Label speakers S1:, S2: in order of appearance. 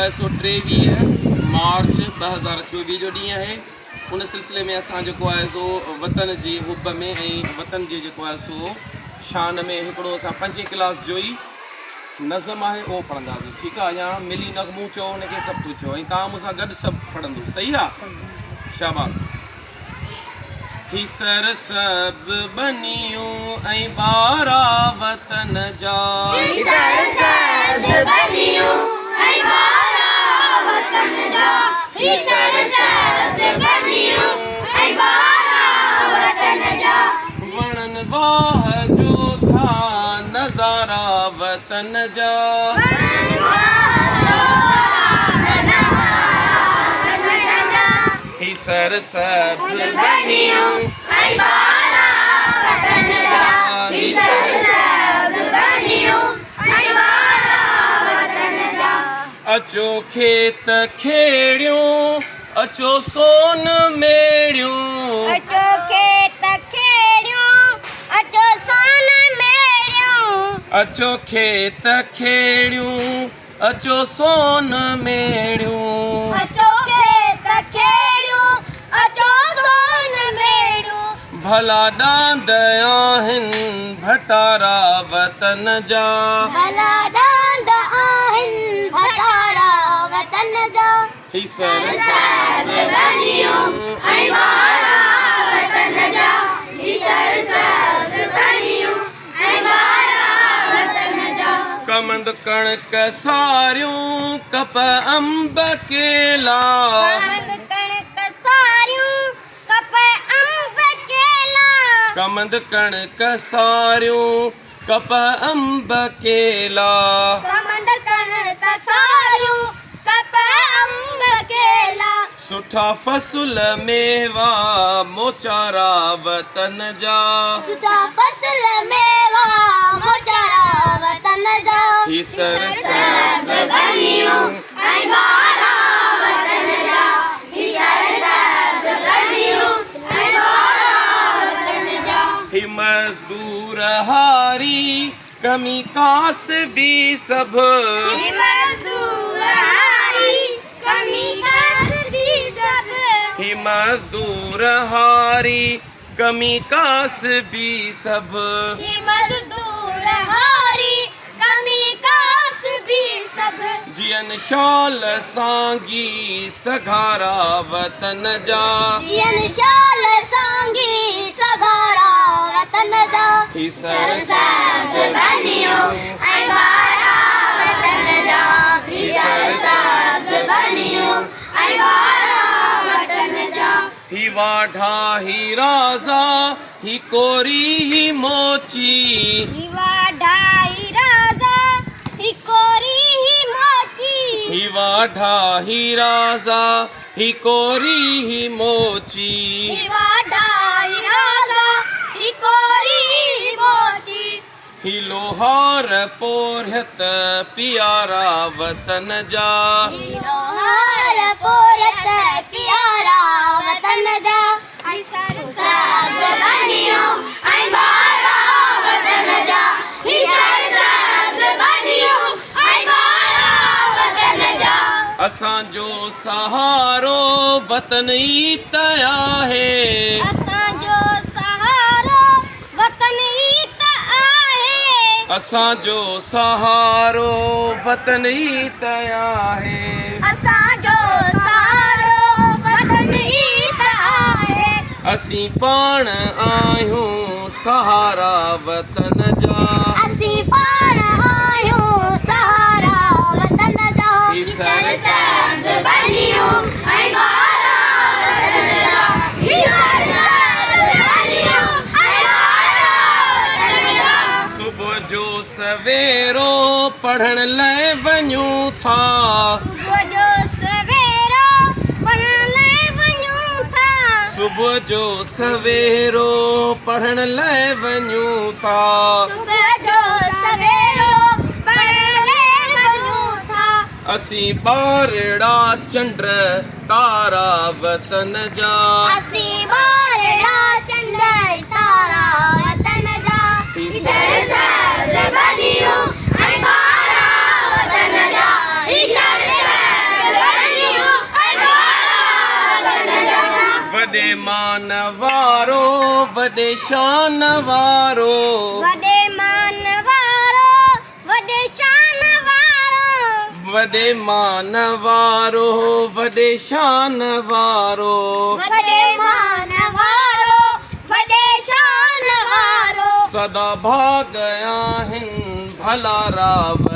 S1: आहे सो 23 मार्च 2024 जो ॾींहुं आहे। उन सिलसिले में असां जेको आहे सो वतन जी हुब में ऐं वतन जे जेको आहे सो शान में हिकिड़ो असां 5वीं क्लास जो ई नज़म आहे उहो पढ़ंदासीं, ठीकु आहे? या मिली नगमूं चओ, हुनखे सभु कुझु चओ, ऐं तव्हां मूंसां गॾु सभु पढ़ंदो, सही आहे? शाबाश। ही सरसब्ज़ बनियूं ऐं ॿारा वतन जा, वणन वाह जो था नज़ारा वतन जा, ही सरसब्ज़ बनियूं ऐं ॿारा वतन जा, ही सरसब्ज़ बनियूं ऐं ॿारा वतन जा। अचो खेत खेड़ियूं, अचो सोन मेड़ियूं,
S2: अचो खेत खेड़ियूं, अचो सोन मेड़ियूं,
S1: अचो खेत खेड़ियूं, अचो सोन मेड़ियूं,
S2: अचो खेत खेड़ियूं, अचो सोन मेड़ियूं।
S1: भला डांद आहिनि भटारा वतन जा,
S2: भला डांद आहिनि भटारा वतन जा,
S1: ही सरसब्ज़
S2: बनियूं ऐं ॿारा वतन जा, ही सरसब्ज़ बनियूं ऐं ॿारा वतन जा।
S1: कमंद कणक सारियूं, कप अंब केला,
S2: कमंद कणक सारियूं, कप अंब केला,
S1: कमंद कणक सारियूं, कप अंब केला,
S2: कमंद कणक सारियूं, कप अंब केला।
S1: सुठा फ़सुल मेवा मोचारा वतन जा,
S2: सुठा फ़सल मेवा मोचारा वतन जा,
S1: ही सरसब्ज़
S2: बनियूं ऐं ॿारा वतन जा, ही सरसब्ज़ बनियूं ऐं ॿारा वतन जा।
S1: ही मज़दूर हारी कमी कासबी सभ,
S2: ही मज़दूर हारी कमी कासबी सब,
S1: ही मज़दूर हारी कमी कासबी सब,
S2: ही मज़दूर हारी कमी कासबी सब।
S1: जियन शाल सांगी सघारा वतन जा,
S2: जियन शाल सांगी सगारा वतन जा,
S1: ही
S2: सरसब्ज़ बनियूं ऐं ॿारा वतन जा, ही सरसब्ज़ बनियूं ऐं ॿारा वतन जा।
S1: ही वाढा ही राजा ही कोरी ही मोची,
S2: ही वाढा ही राजा ही कोरी ही मोची,
S1: ही वाढा ही राजा ही कोरी ही मोची,
S2: ही वाढा ही राजा ही कोरी ही मोची।
S1: ही लोहार पोरहत पियारा वतन जा,
S2: ही लोहार पोरत प्यारा वतन जा, ही सरसब्ज़ बनियूं ऐं ॿारा वतन जा, ही सरसब्ज़ बनियूं ऐं ॿारा वतन जा।
S1: असांजो सहारो वतन ई त आहे,
S2: असांजो सहारो वतन ई त आहे,
S1: असांजो सहारो वतन ई त आहे,
S2: असांजो सहारो वतन ई त आहे।
S1: असीं पाण आहियूं सहारा वतन जा,
S2: असीं पाण आहियूं सहारा वतन जा,
S1: ही
S2: सरसब्ज़ बनियूं ऐं ॿारा वतन जा, ही सरसब्ज़ बनियूं ऐं ॿारा वतन जा।
S1: सुबुह जो सवेरो पढ़ण लाइ वञूं था,
S2: सुबुह जो सवेरो पढ़ण लाइ वञूं था,
S1: सुबुह जो सवेरो पढ़ण लाइ वञूं था,
S2: सुबुह जो सवेरो पढ़ण लाइ वञूं था।
S1: असीं ॿारड़ा चंड तारा वतन जा,
S2: असीं ॿारड़ा चंड तारा वतन जा,
S1: ही
S2: सरसब्ज़ बनियूं ऐं ॿारा वतन जा, ही सरसब्ज़
S1: मान वारो वॾे शान वारो
S2: वॾे मान वारो वॾे शान वारो
S1: वॾे मान वारो वॾे शान वारो
S2: वॾे मान वारो वॾे शान वारो
S1: सदा भाग आहिनि भला राव